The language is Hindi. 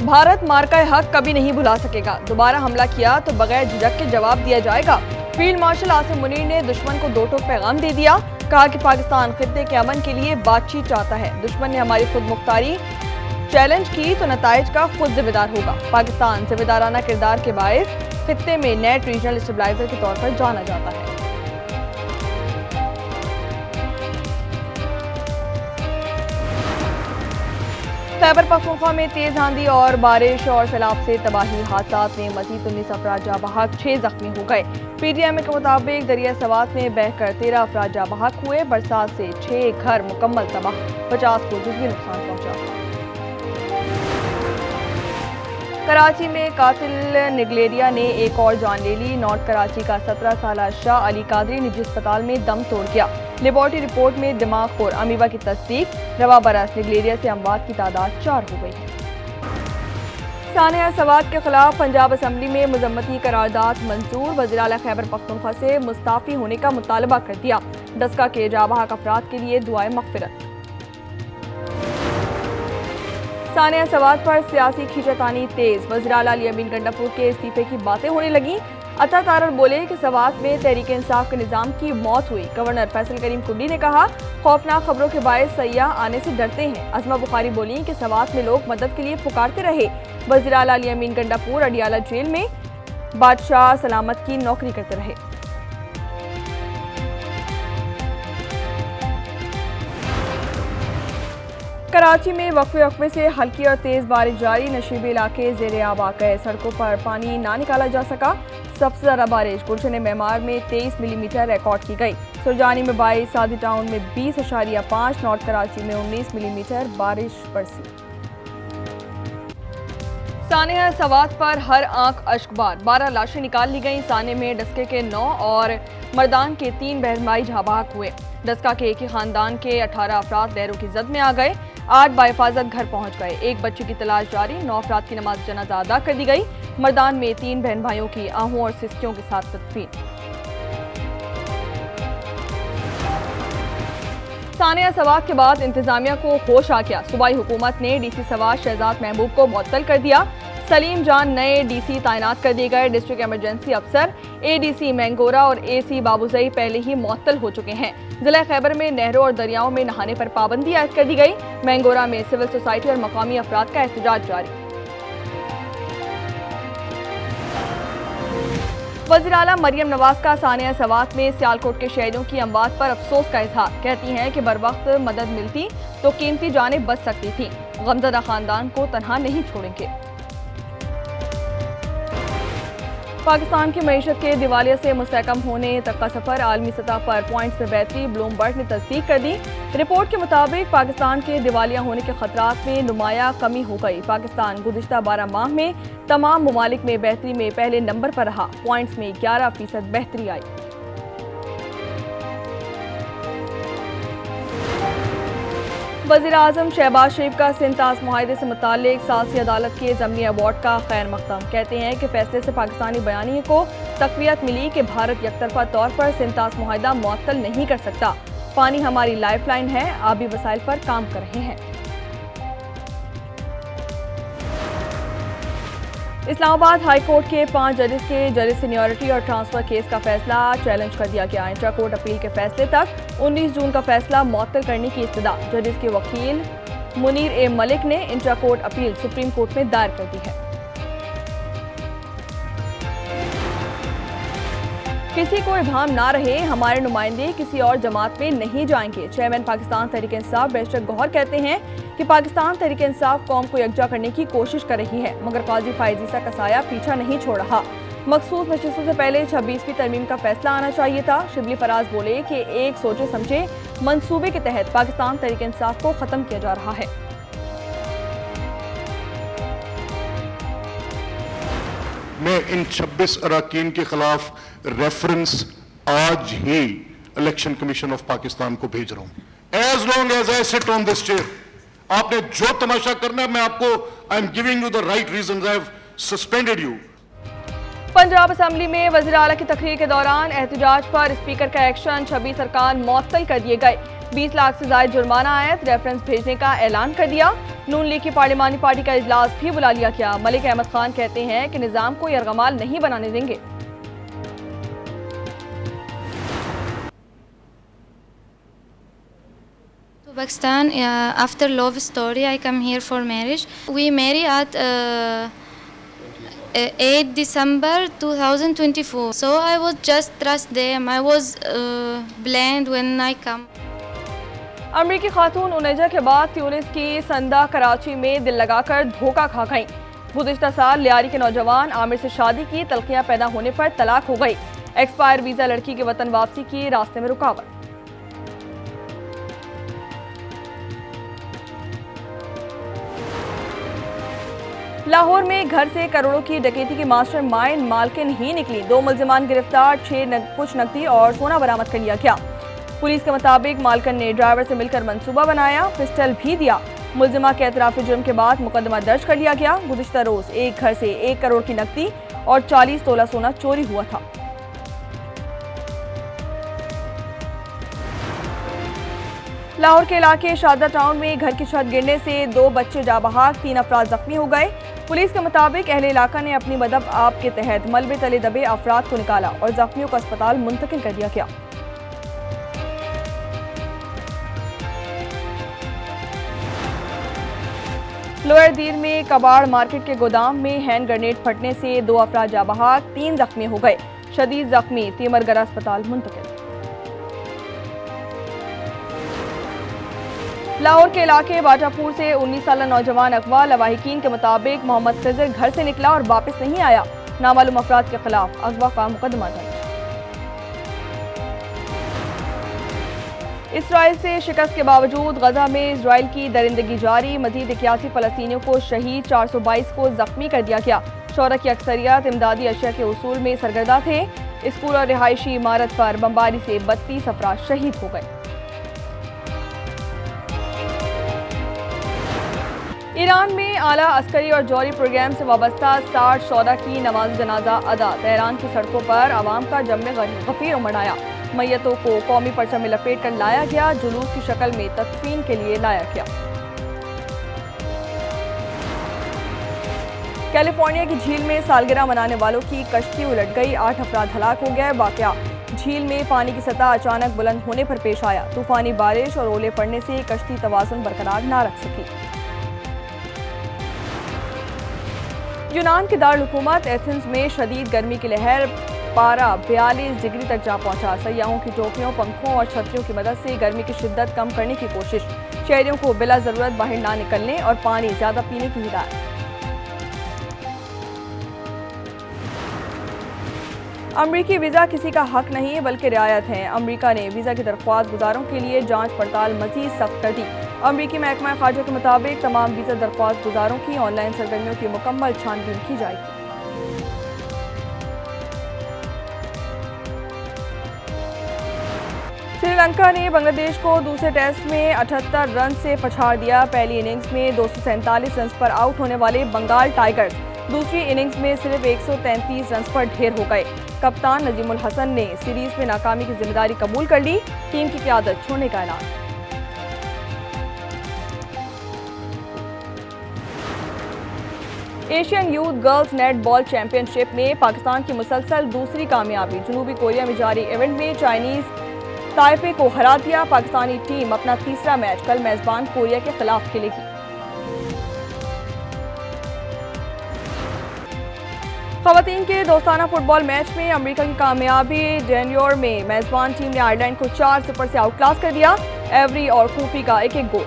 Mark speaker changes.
Speaker 1: भारत मार्का हक कभी नहीं भुला सकेगा। दोबारा हमला किया तो बगैर झिझक के जवाब दिया जाएगा। फील्ड मार्शल आसिम मुनीर ने दुश्मन को दो टोक पैगाम दे दिया। कहा कि पाकिस्तान खित्ते के अमन के लिए बातचीत चाहता है। दुश्मन ने हमारी खुद मुख्तारी चैलेंज की तो नताइज का खुद जिम्मेदार होगा। पाकिस्तान जिम्मेदाराना किरदार के बायस खित्ते में नेट रीजनल स्टेबलाइजर के तौर पर जाना जाता है। खैबर पख्तूनख्वा में तेज आंधी और बारिश और सैलाब से तबाही। हादसात में मजीद 19 अफराद जाँ बहक, 6 जख्मी हो गए। PTI के मुताबिक दरिया सवात में बहकर 13 अफराद जाँ बहक हुए। बरसात से 6 घर मुकम्मल तबाह, 50 को जुज़वी नुकसान पहुंचा। कराची में कातिल निगलेरिया ने एक और जान ले ली। नॉर्थ कराची का 17 साला शाह अली कादरी निजी अस्पताल में दम तोड़ गया। लेबॉर्टरी रिपोर्ट में दिमाग खोर अमीबा की तस्दीक। रवा बरस निगलेरिया से अमवात की तादाद 4 हो गई है। सानिया सवात के खिलाफ पंजाब असम्बली में मजम्मती करारदाद मंजूर। वज़ीर आला खैबर पख्तूनख्वा से मुस्ताफी होने का मुतालबा कर दिया। डस्का के जाँ बहक अफराद के लिए दुआए मग़फ़िरत। सानिया सवात पर सियासी खींचातानी तेज। वज़ीर आला अली अमीन गंडापुर के इस्तीफे की बातें होने लगी। अता तारर बोले कि सवात में तहरीक इंसाफ के निज़ाम की मौत हुई। गवर्नर फैसल करीम कुंडी ने कहा खौफनाक खबरों के बायस सयाह आने से डरते हैं। अज़मा बुखारी बोली कि सवात में लोग मदद के लिए पुकारते रहे। वज़ीर आला अली अमीन गंडापुर अडियाला जेल में बादशाह सलामत की नौकरी करते रहे। कराची में वक्फे से हल्की और तेज बारिश जारी। नशीबे इलाके जेर आब आ गए। सड़कों पर पानी ना निकाला जा सका। सबसे ज्यादा बारिश गुलशन मेमार में 23 मिलीमीटर रिकॉर्ड की गई। सुरजानी में 22, सादी टाउन में 20.5, नॉर्थ कराची में 19 मिलीमीटर बारिश बरसी। सानिया सवात पर हर आंख अश्कबार। 12 लाशें निकाल ली गईं। साने में डस्के के 9 और मर्दान के 3 बहन भाई जाँ बहक हुए। डस्का के एक ही खानदान के 18 अफराद लहरों की जद में आ गए। 8 बाहिफाजत घर पहुंच गए। एक बच्चे की तलाश जारी। 9 अफराद की नमाज जनाजा अदा कर दी गई। मर्दान में 3 बहन भाइयों की आहूं और सिस्कियों के साथ तदफीन। सानिया सवात के बाद इंतजामिया को होश आ गया। सूबाई हुकूमत ने DC सवात शहजाद महबूब को मुअत्तल कर दिया। सलीम जान नए DC तैनात कर दिए गए। डिस्ट्रिक्ट इमरजेंसी अफसर ADC मैंगोरा और AC बाबूजई पहले ही मुअत्तल हो चुके हैं। जिला खैबर में नहरों और दरियाओं में नहाने पर पाबंदी आयद कर दी गई। मैंगोरा में सिविल सोसाइटी और मकामी अफराद का एहतजाज जारी। वज़ीर आला मरियम नवाज का सानिया सवात में सियालकोट के शहीदों की अमवात पर अफसोस का इजहार। कहती हैं कि बर वक्त मदद मिलती तो कीमती जानें बच सकती थीं। गमज़दा खानदान को तनहा नहीं छोड़ेंगे। पाकिस्तान की मईशत के दिवालिया से मुस्तहकम होने तक का सफर। आलमी सतह पर पॉइंट्स में बेहतरी। ब्लूमबर्ग ने तस्दीक कर दी। रिपोर्ट के मुताबिक पाकिस्तान के दिवालिया होने के खतरात में नुमाया कमी हो गई। पाकिस्तान गुज़िश्ता 12 माह में तमाम ममालिक में बेहतरी में पहले नंबर पर रहा। पॉइंट्स में 11% बेहतरी आई। वज़ीर आज़म शहबाज शरीफ का सिंध-ताश मुआहदे से मुताल्लिक सालसी अदालत के ज़मनी अवार्ड का खैर मकदम। कहते हैं कि फैसले से पाकिस्तानी बयानिए को तक़वियत मिली कि भारत यकतरफा तौर पर सिंध-ताश मुआहदा मुअत्तल नहीं कर सकता। पानी हमारी लाइफलाइन है। आबी वसाइल पर काम कर रहे हैं। इस्लामाबाद हाई कोर्ट के 5 जजेस के जज सीनियरिटी और ट्रांसफर केस का फैसला चैलेंज कर दिया गया। इंट्रा कोर्ट अपील के फैसले तक 19 जून का फैसला मुअत्तल करने की इस्तदा। जजेस के वकील मुनीर ए मलिक ने intra court appeal supreme court में दायर कर दी है। किसी को इबाम ना रहे, हमारे नुमाइंदे किसी और जमात में नहीं जाएंगे। चेयरमैन पाकिस्तान तहरीक इंसाफ बैरिस्टर गौहर कहते हैं कि पाकिस्तान तहरीक इंसाफ कौम को यकजा करने की कोशिश कर रही है, मगर काजी फायजीसा का साया पीछा नहीं छोड़ रहा। मखसूस नशिस्तों से पहले 26वीं तरमीम का फैसला आना चाहिए था। शिबली फराज बोले कि एक सोचे समझे मंसूबे के तहत पाकिस्तान तहरीक इंसाफ को खत्म किया जा रहा है।
Speaker 2: मैं इन 26 अरकान के खिलाफ रेफरेंस आज ही इलेक्शन कमीशन ऑफ पाकिस्तान को भेज रहा हूं। As long as I sit on this chair, आपने जो तमाशा करना है, मैं आपको I am giving you the right reasons, I have suspended you.
Speaker 1: Punjab assembly में वज़ीर आला की तकरीर के दौरान एहतजाज पर स्पीकर का एक्शन, 26 अरकान मुअत्तल कर दिए गए। 20 लाख से ज़ायद जुर्माना आयत, रेफरेंस भेजने का ऐलान कर दिया। नून लीग की पार्लिमानी पार्टी का इजलास भी बुला लिया गया। मलिक अहमद खान कहते हैं कि निज़ाम को यरगमाल नहीं बनाने देंगे।
Speaker 3: Pakistan, after love story, I come here for marriage. We marry at 8 December 2024. So I was just trust them. I was blind when I come.
Speaker 1: अमरीकी खातून उनेजा के बाद ट्यूनिस की संदा कराची में दिल लगाकर धोखा खा गईं। गुज़िश्ता साल लियारी के नौजवान आमिर से शादी की, तलखियां पैदा होने पर तलाक हो गई। एक्सपायर वीज़ा लड़की के वतन वापसी की रास्ते में रुकावट। लाहौर में घर से करोड़ों की डकैती की मास्टरमाइंड मालकिन ही निकली। 2 मुल्जिमान गिरफ्तार, कुछ नकदी और सोना बरामद कर लिया गया। पुलिस के मुताबिक मालकिन ने ड्राइवर से मिलकर मंसूबा बनाया, पिस्टल भी दिया। मुल्जिमा के एतराफ़ी जुर्म के बाद मुकदमा दर्ज कर लिया गया। गुज़िश्ता रोज एक घर से 1 करोड़ की नकदी और 40 तोला सोना चोरी हुआ था। लाहौर के इलाके शादा टाउन में घर की छत गिरने से 2 बच्चे जा बहाक, 3 अफराद जख्मी हो गए। पुलिस के मुताबिक अहले इलाका ने अपनी मदद आप के तहत मलबे तले दबे अफराद को निकाला और जख्मियों को अस्पताल मुंतकिल कर दिया गया। लोअर दीर में कबाड़ मार्केट के गोदाम में हैंड ग्रेनेड फटने से 2 अफराद जा बहाक, 3 जख्मी हो गए। शदीद जख्मी तीमरगरा अस्पताल मुंतकिल। लाहौर के इलाके बाटापुर से 19 साल नौजवान अगवा। लवाहिकीन के मुताबिक मोहम्मद खिजर घर से निकला और वापस नहीं आया। नामालूम अफराद के खिलाफ अगवा का मुकदमा दर्ज। इसराइल से शिकस्त के बावजूद गजा में इसराइल की दरिंदगी जारी। मजीद 81 फलस्तीनियों को शहीद, 422 को जख्मी कर दिया गया। शोरा की अक्सरियत इमदादी अशिया के उसूल में सरगर्दा थे। स्कूल और रिहायशी इमारत पर बमबारी से 32 अफराद शहीद हो गए। ईरान में आला अस्करी और जौहरी प्रोग्राम से वाबस्ता 60 शोहदा की नमाज जनाजा अदा। तेहरान की सड़कों पर आवाम का जम्मे गफीर उमड़ आया। मैयतों को कौमी परचम में लपेट कर लाया गया। जुलूस की शक्ल में तदफीन के लिए लाया गया। कैलिफोर्निया की झील में सालगिरह मनाने वालों की कश्ती उलट गई, 8 अफराद हलाक हो गए। वाकया झील में पानी की सतह अचानक बुलंद होने पर पेश आया। तूफानी बारिश और ओले पड़ने से कश्ती तवाज़ुन बरकरार न रख सकी। यूनान के दारुल हुकूमत एथेंस में शदीद गर्मी की लहर, पारा 42 डिग्री तक जा पहुंचा। सयाहों की टोपियों, पंखों और छतरियों की मदद से गर्मी की शिद्दत कम करने की कोशिश। शहरियों को बिला जरूरत बाहर ना निकलने और पानी ज्यादा पीने की हिदायत। अमरीकी वीज़ा किसी का हक नहीं बल्कि रियायत है। अमरीका ने वीज़ा की दरख्वास्त गुजारों के लिए जांच पड़ताल मज़ीद सख्त कर दी। अमरीकी महकमा खारजा के मुताबिक तमाम वीज़ा दरख्वास्त गुजारों की ऑनलाइन सरगर्मियों की मुकम्मल छानबीन की जाएगी। श्रीलंका ने बांग्लादेश को दूसरे टेस्ट में 78 रन से पछाड़ दिया। पहली इनिंग्स में 247 रन पर आउट होने वाले बंगाल टाइगर्स दूसरी इनिंग्स में सिर्फ 133 रन पर ढेर हो गए। कप्तान नजीमुल हसन ने सीरीज में नाकामी की जिम्मेदारी कबूल कर ली। टीम की क़यादत छोड़ने का ऐलान। Asian youth girls netball championship में पाकिस्तान की मुसलसल दूसरी कामयाबी। जनूबी कोरिया में जारी इवेंट में चाइनीज ताइपे को हरा दिया। पाकिस्तानी टीम अपना तीसरा मैच कल मेजबान कोरिया के खिलाफ खेलेगी। खवातीन के दोस्ताना फुटबॉल मैच में अमेरिका की कामयाबी। डेनयोर में मेजबान टीम ने आयरलैंड को 4-0 से आउटक्लास कर दिया। एवरी और कूफी का एक-एक गोल।